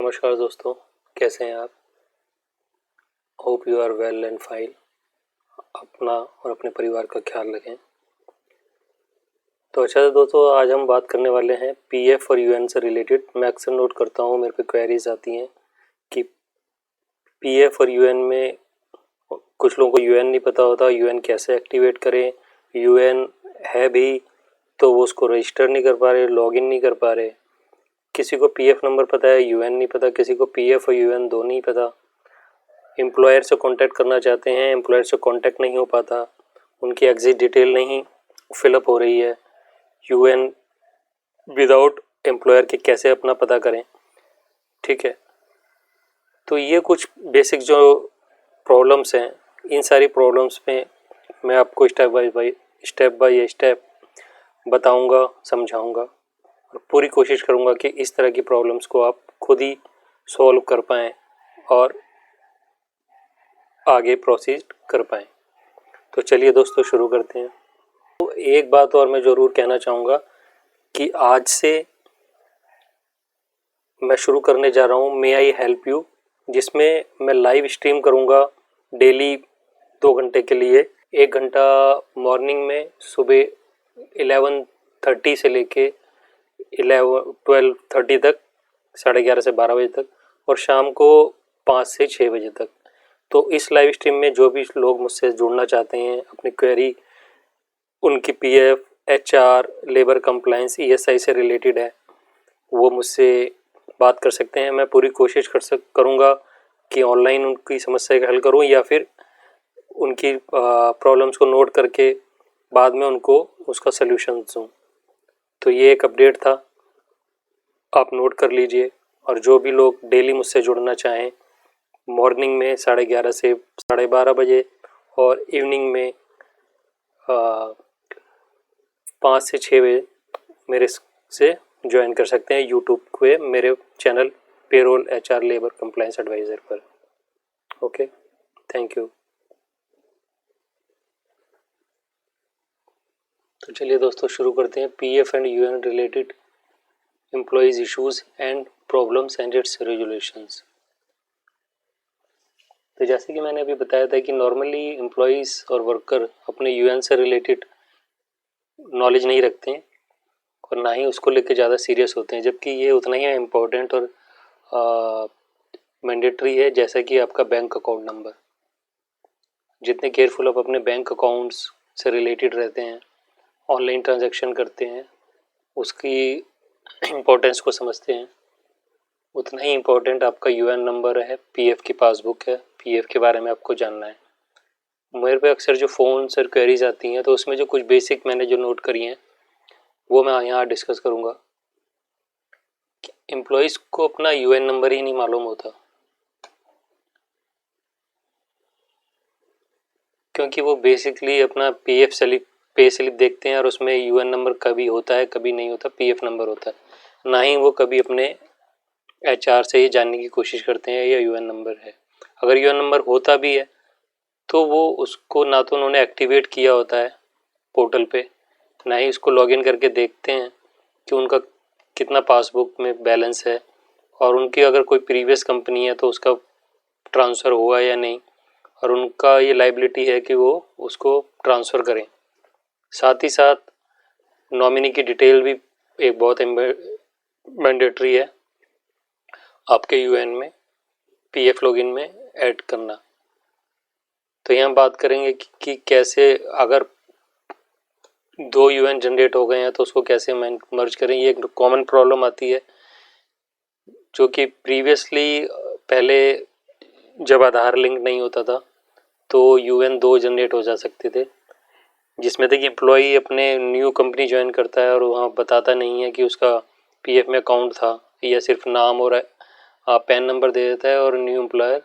नमस्कार दोस्तों, कैसे हैं आप? Hope you are well and fine. अपना और अपने परिवार का ख्याल रखें। तो अच्छा दोस्तों, आज हम बात करने वाले हैं पीएफ और यूएन से रिलेटेड। मैं अक्सर नोट करता हूँ, मेरे पे क्वेरीज आती हैं कि पीएफ और यूएन में कुछ लोगों को यूएन नहीं पता होता, यूएन कैसे एक्टिवेट करें। यूएन है भी तो वो उसको रजिस्टर नहीं कर पा रहे, लॉगिन नहीं कर पा रहे। किसी को पीएफ नंबर पता है, यूएन नहीं पता। किसी को पीएफ और यूएन दो नहीं पता। एम्प्लॉयर से कांटेक्ट करना चाहते हैं, एम्प्लॉयर से कांटेक्ट नहीं हो पाता, उनकी एग्जिट डिटेल नहीं फिलअप हो रही है। यूएन विदाउट एम्प्लॉयर के कैसे अपना पता करें, ठीक है। तो ये कुछ बेसिक जो प्रॉब्लम्स हैं, इन सारी प्रॉब्लम्स में मैं आपको स्टेप बाय स्टेप बताऊंगा, समझाऊंगा और पूरी कोशिश करूंगा कि इस तरह की प्रॉब्लम्स को आप खुद ही सॉल्व कर पाएँ और आगे प्रोसीड कर पाएँ। तो चलिए दोस्तों, शुरू करते हैं। तो एक बात और मैं ज़रूर कहना चाहूँगा कि आज से मैं शुरू करने जा रहा हूँ मे आई हेल्प यू, जिसमें मैं लाइव स्ट्रीम करूँगा डेली 2 घंटे के लिए। 1 घंटा मॉर्निंग में सुबह 11:30 से लेके 12:30 तक, 11:30 से 12 बजे तक, और शाम को 5 से 6 बजे तक। तो इस लाइव स्ट्रीम में जो भी लोग मुझसे जुड़ना चाहते हैं, अपनी क्वेरी उनकी PF, HR, labour compliance, ESI से रिलेटेड है, वो मुझसे बात कर सकते हैं। मैं पूरी कोशिश करूँगा कि ऑनलाइन उनकी समस्या का हल करूँ या फिर उनकी प्रॉब्लम्स को नोट करके बाद में उनको उसका सल्यूशन दूँ। तो ये एक अपडेट था, आप नोट कर लीजिए। और जो भी लोग डेली मुझसे जुड़ना चाहें, मॉर्निंग में 11:30 से 12:30 बजे और इवनिंग में 5 से 6 बजे मेरे से ज्वाइन कर सकते हैं यूट्यूब पे, मेरे channel payroll HR labour compliance adviser पर। Okay, thank you. तो चलिए दोस्तों, शुरू करते हैं। PF and UAN related employees issues and problems and its resolutions. तो जैसे कि मैंने अभी बताया था कि नॉर्मली एम्प्लॉयज़ और वर्कर अपने यूएन से रिलेटेड नॉलेज नहीं रखते हैं और ना ही उसको लेकर ज़्यादा सीरियस होते हैं, जबकि ये उतना ही इम्पोर्टेंट और मैंडेटरी है जैसा कि आपका बैंक अकाउंट नंबर। जितने केयरफुल आप अपने बैंक अकाउंट्स से रिलेटेड रहते हैं, ऑनलाइन ट्रांजैक्शन करते हैं, उसकी इम्पोर्टेंस को समझते हैं, उतना ही इम्पोर्टेंट आपका यूएन नंबर है, पीएफ की पासबुक है, पीएफ के बारे में आपको जानना है। मेरे पे अक्सर जो फ़ोन्स और क्वेरीज आती हैं, तो उसमें जो कुछ बेसिक मैंने जो नोट करी हैं वो मैं यहाँ डिस्कस करूँगा। कि एम्प्लॉयज़ को अपना यूएन नंबर ही नहीं मालूम होता, क्योंकि वो बेसिकली अपना पे स्लिप देखते हैं और उसमें यूएन नंबर कभी होता है कभी नहीं होता, पीएफ नंबर होता है। ना ही वो कभी अपने एचआर से ये जानने की कोशिश करते हैं या यूएन नंबर है। अगर यूएन नंबर होता भी है तो वो उसको ना तो उन्होंने एक्टिवेट किया होता है पोर्टल पे, ना ही उसको लॉगिन करके देखते हैं कि उनका कितना पासबुक में बैलेंस है, और उनकी अगर कोई प्रीवियस कंपनी है तो उसका ट्रांसफ़र हुआ या नहीं, और उनका ये लाइबिलिटी है कि वो उसको ट्रांसफ़र करें। साथ ही साथ नॉमिनी की डिटेल भी एक बहुत मैंडेटरी है आपके यूएन में, पीएफ लॉगिन में ऐड करना। तो यहाँ बात करेंगे कि कैसे अगर 2 यूएन जनरेट हो गए हैं तो उसको कैसे मर्ज करें। ये एक कॉमन प्रॉब्लम आती है, जो कि प्रीवियसली पहले जब आधार लिंक नहीं होता था तो यूएन 2 जनरेट हो जा सकते थे, जिसमें थे कि एम्प्लॉई अपने न्यू कंपनी ज्वाइन करता है और वहाँ बताता नहीं है कि उसका पीएफ में अकाउंट था, या सिर्फ नाम और पैन नंबर दे देता है, और न्यू एम्प्लॉयर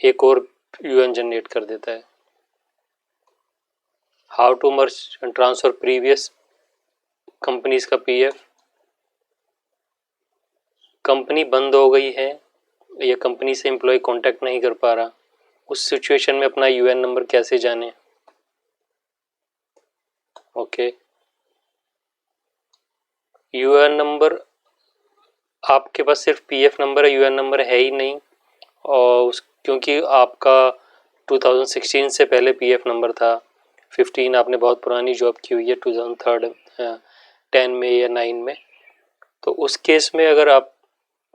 एक और यूएन जनरेट कर देता है। How to merge and transfer previous companies का पीएफ। कंपनी बंद हो गई है या कंपनी से एम्प्लॉय कांटेक्ट नहीं कर पा रहा, उस सिचुएशन में अपना यूएन नंबर कैसे जाने। ओके, यूएन नंबर आपके पास सिर्फ पीएफ नंबर है, यूएन नंबर है ही नहीं, और क्योंकि आपका 2016 से पहले पीएफ नंबर था, 15 आपने बहुत पुरानी जॉब की हुई है 2010 में या 9 में, तो उस केस में अगर आप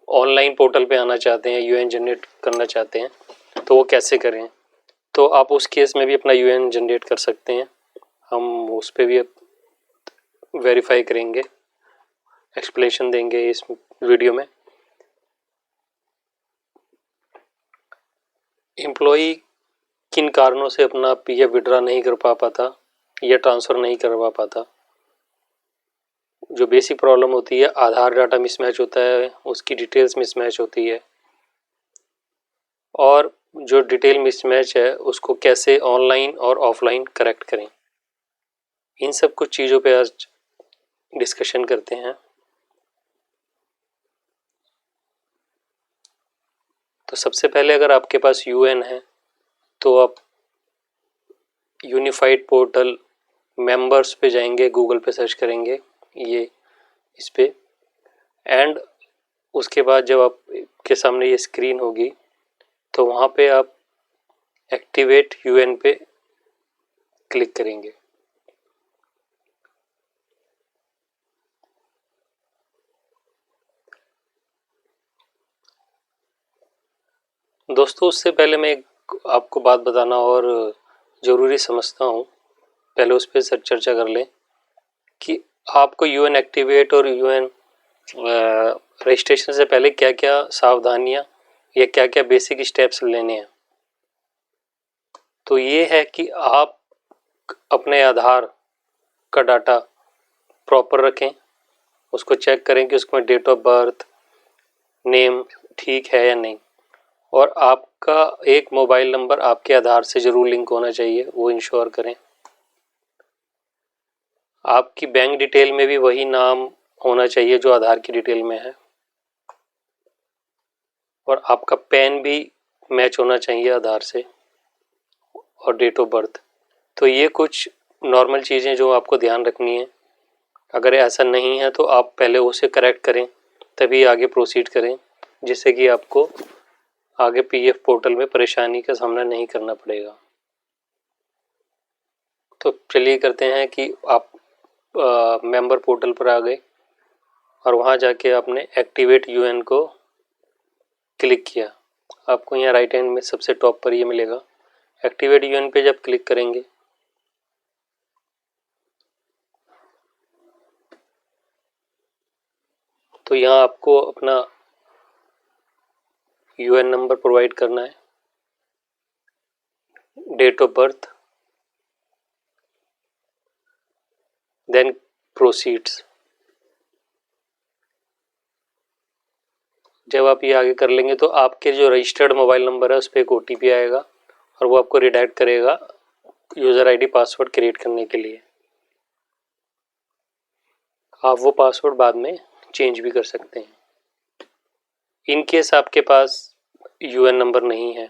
ऑनलाइन पोर्टल पे आना चाहते हैं, यूएन जनरेट करना चाहते हैं, तो वो कैसे करें? तो आप उस केस में भी अपना यूएन जनरेट कर सकते हैं, हम उस पर भी वेरीफाई करेंगे, एक्सप्लेनेशन देंगे इस वीडियो में। एम्प्लॉई किन कारणों से अपना पीएफ विड्रॉ नहीं कर पाता या ट्रांसफ़र नहीं करवा पाता? जो बेसिक प्रॉब्लम होती है, आधार डाटा मिसमैच होता है, उसकी डिटेल्स मिसमैच होती है, और जो डिटेल मिसमैच है उसको कैसे ऑनलाइन और ऑफलाइन करेक्ट करें, इन सब कुछ चीज़ों पे आज डिस्कशन करते हैं। तो सबसे पहले अगर आपके पास यूएन है तो आप यूनिफाइड पोर्टल मेंबर्स पे जाएंगे, गूगल पे सर्च करेंगे ये इस पे, एंड उसके बाद जब आपके सामने ये स्क्रीन होगी तो वहाँ पे आप एक्टिवेट यूएन पे क्लिक करेंगे। दोस्तों, उससे पहले मैं आपको बात बताना और ज़रूरी समझता हूँ, पहले उस पर चर्चा कर लें कि आपको यूएन एक्टिवेट और यूएन रजिस्ट्रेशन से पहले क्या क्या सावधानियाँ या क्या क्या बेसिक स्टेप्स लेने हैं। तो ये है कि आप अपने आधार का डाटा प्रॉपर रखें, उसको चेक करें कि उसमें डेट ऑफ बर्थ, नेम ठीक है या नहीं, और आपका एक मोबाइल नंबर आपके आधार से ज़रूर लिंक होना चाहिए, वो इंश्योर करें। आपकी बैंक डिटेल में भी वही नाम होना चाहिए जो आधार की डिटेल में है, और आपका पैन भी मैच होना चाहिए आधार से, और डेट ऑफ बर्थ। तो ये कुछ नॉर्मल चीज़ें जो आपको ध्यान रखनी है। अगर ऐसा नहीं है तो आप पहले उसे करेक्ट करें, तभी आगे प्रोसीड करें, जिससे कि आपको आगे पीएफ पोर्टल में परेशानी का सामना नहीं करना पड़ेगा। तो चलिए करते हैं कि आप मेंबर पोर्टल पर आ गए और वहाँ जाके आपने एक्टिवेट यूएन को क्लिक किया। आपको यहाँ राइट हैंड में सबसे टॉप पर ये मिलेगा। एक्टिवेट यूएन पे जब क्लिक करेंगे तो यहाँ आपको अपना यूएन नंबर प्रोवाइड करना है, date of birth, then proceeds. जब आप ये आगे कर लेंगे तो आपके जो रजिस्टर्ड मोबाइल नंबर है उस पर एक ओटीपी आएगा और वो आपको रिडायरेक्ट करेगा यूज़र आईडी पासवर्ड क्रिएट करने के लिए। आप वो पासवर्ड बाद में चेंज भी कर सकते हैं। इन केस आपके पास यूएन नंबर नहीं है,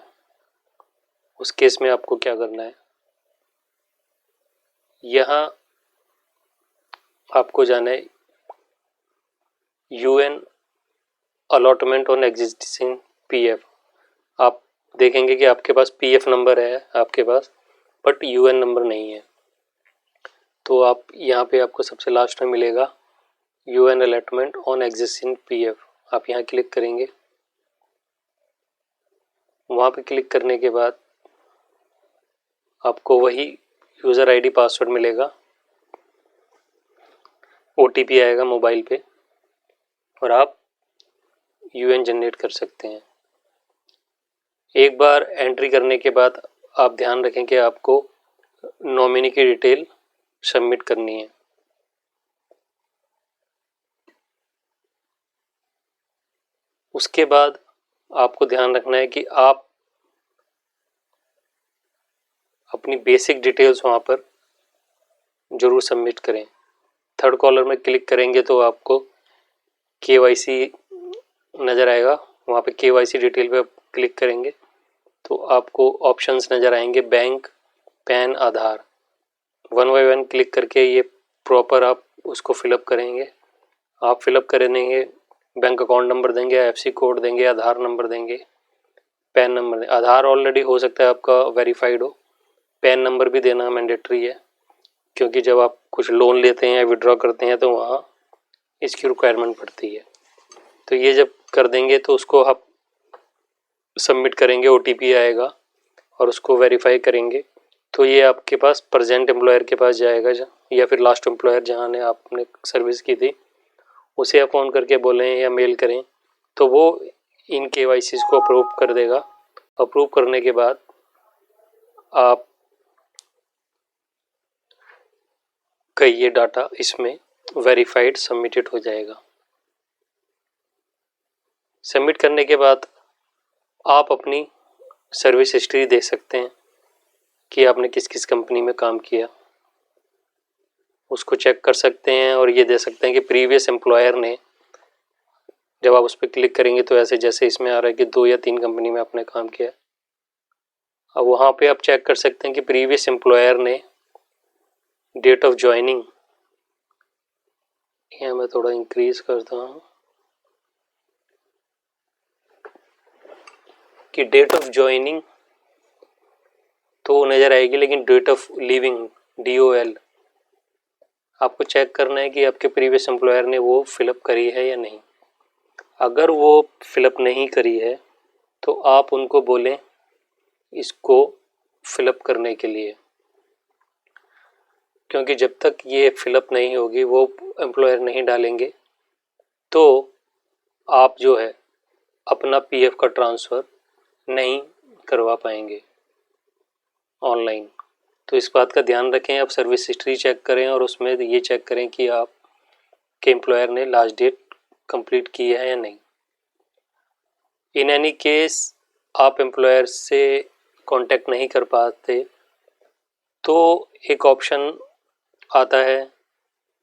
उस केस में आपको क्या करना है, यहाँ आपको जाना है UN allotment on existing PF. आप देखेंगे कि आपके पास पीएफ नंबर है आपके पास, बट यूएन नंबर नहीं है। तो आप यहाँ पे आपको सबसे लास्ट में मिलेगा UN allotment on existing PF. आप यहाँ क्लिक करेंगे। वहाँ पे क्लिक करने के बाद आपको वही यूज़र आईडी पासवर्ड मिलेगा, ओटीपी आएगा मोबाइल पे, और आप यूएन जनरेट कर सकते हैं। एक बार एंट्री करने के बाद आप ध्यान रखें कि आपको नॉमिनी की डिटेल सबमिट करनी है। उसके बाद आपको ध्यान रखना है कि आप अपनी बेसिक डिटेल्स वहाँ पर ज़रूर सबमिट करें। थर्ड कॉलम में क्लिक करेंगे तो आपको केवाईसी नज़र आएगा। वहाँ पे केवाईसी डिटेल पे क्लिक करेंगे तो आपको ऑप्शंस नज़र आएंगे, bank, pan, Aadhaar. One by one click करके ये प्रॉपर आप उसको फिलअप करेंगे। आप फिलअप कर देंगे बैंक अकाउंट नंबर देंगे, IFSC कोड देंगे, आधार नंबर देंगे, पैन नंबर देंगे। आधार ऑलरेडी हो सकता है आपका वेरीफाइड हो, पैन नंबर भी देना मैंडेटरी है, क्योंकि जब आप कुछ लोन लेते हैं या विड्रॉ करते हैं तो वहाँ इसकी रिक्वायरमेंट पड़ती है। तो ये जब कर देंगे तो उसको आप सबमिट करेंगे, OTP आएगा और उसको वेरीफाई करेंगे तो ये आपके पास प्रेजेंट एम्प्लॉयर के पास जाएगा, या फिर लास्ट एम्प्लॉयर जहाँ ने आपने सर्विस की थी उसे आप फ़ोन करके बोलें या मेल करें तो वो इन KYC को अप्रूव कर देगा। अप्रूव करने के बाद आप का ये डाटा इसमें वेरीफाइड सबमिटेड हो जाएगा। सबमिट करने के बाद आप अपनी सर्विस हिस्ट्री देख सकते हैं कि आपने किस किस कंपनी में काम किया, उसको चेक कर सकते हैं। और ये दे सकते हैं कि प्रीवियस एम्प्लॉयर ने, जब आप उस पर क्लिक करेंगे तो ऐसे जैसे इसमें आ रहा है कि 2 या 3 कंपनी में आपने काम किया। अब वहाँ पे आप चेक कर सकते हैं कि प्रीवियस एम्प्लॉयर ने डेट ऑफ ज्वाइनिंग, यहाँ मैं थोड़ा इंक्रीज करता हूँ कि डेट ऑफ ज्वाइनिंग तो नज़र आएगी, लेकिन डेट ऑफ लीविंग DOL आपको चेक करना है कि आपके प्रीवियस एम्प्लॉयर ने वो फिलअप करी है या नहीं। अगर वो फिलअप नहीं करी है तो आप उनको बोलें इसको फिलअप करने के लिए, क्योंकि जब तक ये फिलअप नहीं होगी, वो एम्प्लॉयर नहीं डालेंगे, तो आप जो है अपना PF का ट्रांसफ़र नहीं करवा पाएंगे ऑनलाइन। तो इस बात का ध्यान रखें, आप सर्विस हिस्ट्री चेक करें और उसमें ये चेक करें कि आप के एम्प्लॉयर ने लास्ट डेट कंप्लीट की है या नहीं। इन एनी केस आप एम्प्लॉयर से कांटेक्ट नहीं कर पाते तो एक ऑप्शन आता है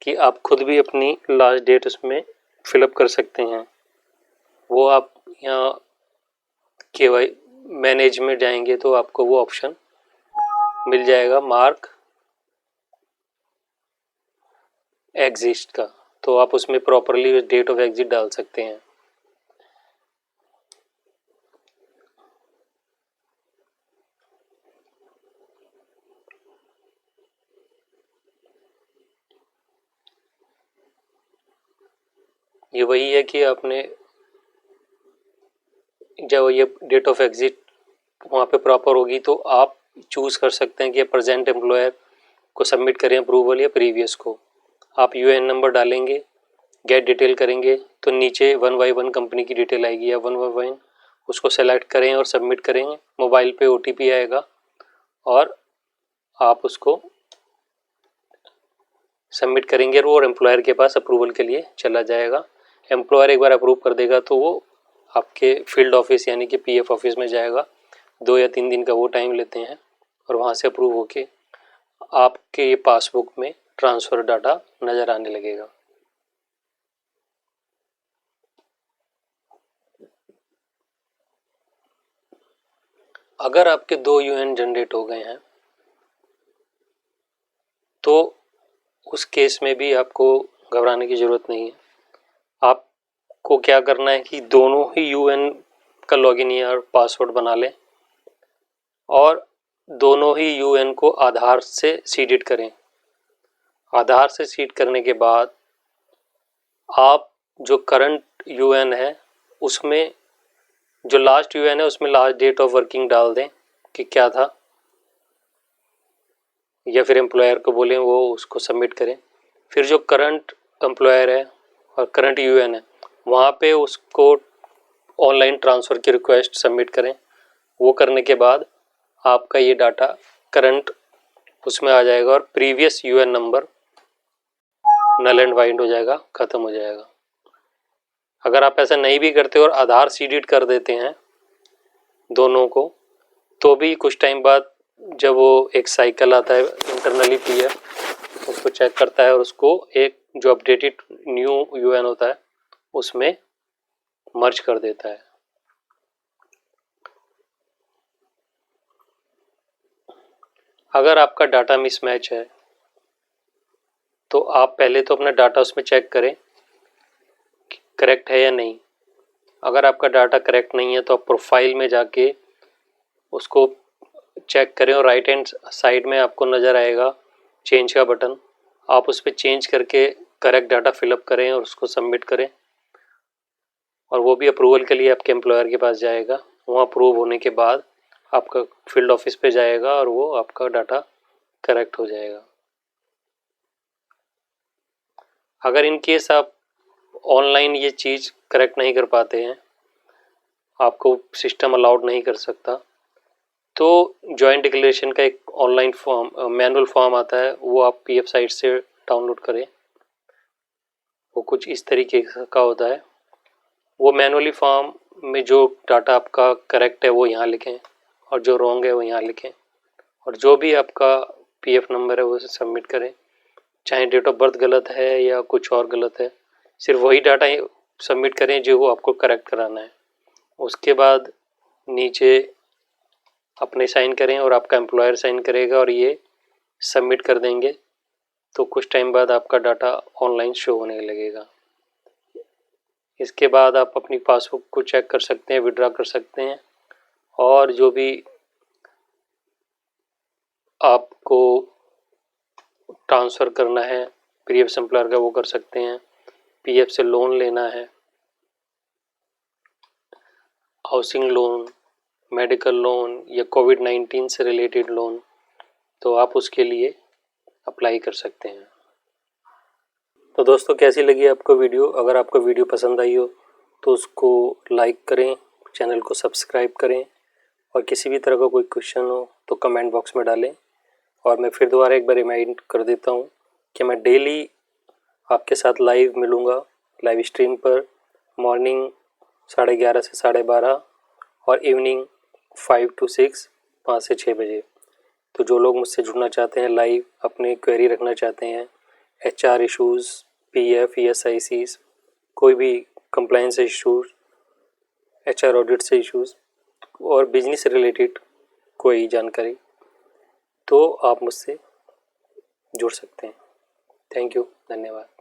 कि आप खुद भी अपनी लास्ट डेट उसमें फिलअप कर सकते हैं। वो आप यहाँ KY मैनेज में जाएंगे तो आपको वो ऑप्शन मिल जाएगा, मार्क एग्जिस्ट का, तो आप उसमें प्रॉपरली डेट ऑफ एग्जिट डाल सकते हैं। ये वही है कि आपने जब ये डेट ऑफ एग्जिट वहाँ पे प्रॉपर होगी तो आप चूज़ कर सकते हैं कि प्रेजेंट एम्प्लॉयर को सबमिट करें अप्रूवल या प्रीवियस को। आप UN नंबर डालेंगे, गेट डिटेल करेंगे तो नीचे 1 by 1 कंपनी की डिटेल आएगी, या 1 by 1 उसको सेलेक्ट करें और सबमिट करेंगे। मोबाइल पे OTP आएगा और आप उसको सबमिट करेंगे और एम्प्लॉयर के पास अप्रूवल के लिए चला जाएगा। एम्प्लॉयर एक बार अप्रूव कर देगा तो वो आपके फील्ड ऑफिस यानी कि PF ऑफिस में जाएगा। 2 या 3 दिन का वो टाइम लेते हैं और वहाँ से अप्रूव होके आपके ये पासबुक में ट्रांसफ़र डाटा नज़र आने लगेगा। अगर आपके 2 UN जनरेट हो गए हैं तो उस केस में भी आपको घबराने की ज़रूरत नहीं है। आपको क्या करना है कि दोनों ही UN का लॉगिन या पासवर्ड बना लें और दोनों ही UN को आधार से सीडेड करें। आधार से सीड करने के बाद आप जो करंट UN है उसमें जो लास्ट UN है उसमें लास्ट डेट ऑफ वर्किंग डाल दें कि क्या था, या फिर एम्प्लॉयर को बोलें वो उसको सबमिट करें। फिर जो करंट एम्प्लॉयर है और करंट UN है वहाँ पे उसको ऑनलाइन ट्रांसफ़र की रिक्वेस्ट सबमिट करें। वो करने के बाद आपका ये डाटा करंट उसमें आ जाएगा और previous UN number null and void हो जाएगा, ख़त्म हो जाएगा। अगर आप ऐसा नहीं भी करते और आधार सीडेड कर देते हैं दोनों को, तो भी कुछ टाइम बाद जब वो एक साइकिल आता है इंटरनली PF उसको चेक करता है और उसको एक जो अपडेटेड न्यू UN होता है उसमें मर्ज कर देता है। अगर आपका डाटा मिसमैच है तो आप पहले तो अपना डाटा उसमें चेक करें करेक्ट है या नहीं। अगर आपका डाटा करेक्ट नहीं है तो आप प्रोफाइल में जाके उसको चेक करें और राइट हैंड साइड में आपको नज़र आएगा चेंज का बटन, आप उस पर चेंज करके करेक्ट डाटा फिलअप करें और उसको सबमिट करें, और वो भी अप्रूवल के लिए आपके एम्प्लॉयर के पास जाएगा। वहाँ अप्रूव होने के बाद आपका फील्ड ऑफिस पे जाएगा और वो आपका डाटा करेक्ट हो जाएगा। अगर इन केस आप ऑनलाइन ये चीज़ करेक्ट नहीं कर पाते हैं, आपको सिस्टम अलाउड नहीं कर सकता, तो जॉइंट डिक्लेरेशन का एक ऑनलाइन फॉर्म मैनुअल फॉर्म आता है, वो आप पीएफ साइट से डाउनलोड करें। वो कुछ इस तरीके का होता है। वो मैनुअली फॉर्म में जो डाटा आपका करेक्ट है वो यहाँ लिखें और जो रॉन्ग है वो यहाँ लिखें, और जो भी आपका पीएफ नंबर है वो सबमिट करें। चाहे डेट ऑफ बर्थ गलत है या कुछ और गलत है, सिर्फ वही डाटा सबमिट करें जो वो आपको करेक्ट कराना है। उसके बाद नीचे अपने साइन करें और आपका एम्प्लॉयर साइन करेगा और ये सबमिट कर देंगे, तो कुछ टाइम बाद आपका डाटा ऑनलाइन शो होने लगेगा। इसके बाद आप अपनी पासबुक को चेक कर सकते हैं, विड्रॉ कर सकते हैं, और जो भी आपको ट्रांसफ़र करना है प्रीवियस एम्प्लॉयर का वो कर सकते हैं। पीएफ से लोन लेना है, हाउसिंग लोन, मेडिकल लोन या कोविड-19 से रिलेटेड लोन, तो आप उसके लिए अप्लाई कर सकते हैं। तो दोस्तों, कैसी लगी आपको वीडियो? अगर आपको वीडियो पसंद आई हो तो उसको लाइक करें, चैनल को सब्सक्राइब करें, और किसी भी तरह का कोई क्वेश्चन हो तो कमेंट बॉक्स में डालें। और मैं फिर दोबारा एक बार रिमाइंड कर देता हूँ कि मैं डेली आपके साथ लाइव मिलूँगा, लाइव स्ट्रीम पर, मॉर्निंग 11:30 से 12:30 और इवनिंग 5 to 6, 5 से 6 बजे। तो जो लोग मुझसे जुड़ना चाहते हैं लाइव, अपनी क्वेरी रखना चाहते हैं, HR इशूज़, PF, ESICs, कोई भी कंप्लाइंस इशूज़, HR ऑडिट से इशूज़ और बिजनेस से रिलेटेड कोई जानकारी, तो आप मुझसे जुड़ सकते हैं। थैंक यू, धन्यवाद।